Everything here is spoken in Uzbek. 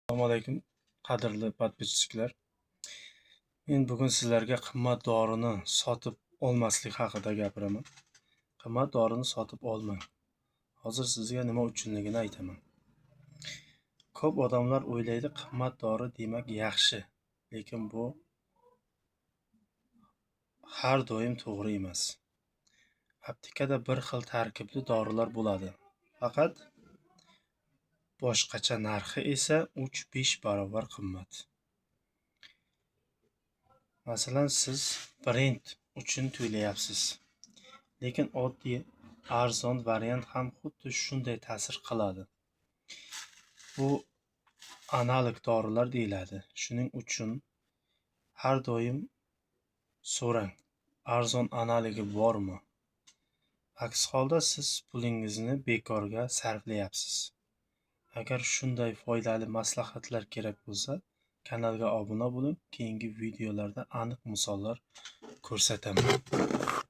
Assalomu alaykum, qadrli podpischilar. Men bugun sizlarga qimmat dorini sotib olmaslik haqida gapiraman. Qimmat dorini sotib olmang. Hozir sizga nima uchunligini aytaman. Ko'p odamlar o'ylaydi, qimmat dori demak yaxshi, lekin bu har doim to'g'ri emas. Aptekada bir xil tarkibli dorilar bo'ladi. Faqat boshqacha narxi esa 3-5 barobar qimmat. Masalan, siz brend uchun to'layapsiz, lekin oddiy arzon variant ham xuddi shunday ta'sir qiladi. Bu analog dorilar deyiladi. Shuning uchun har doim so'rang, arzon analogi bormi? Aks holda siz pulingizni bekorga sarflayapsiz. Agar shunday foydali maslahatlar kerak bo'lsa, kanalga obuna bo'ling. Keyingi videolarda aniq misollar ko'rsataman.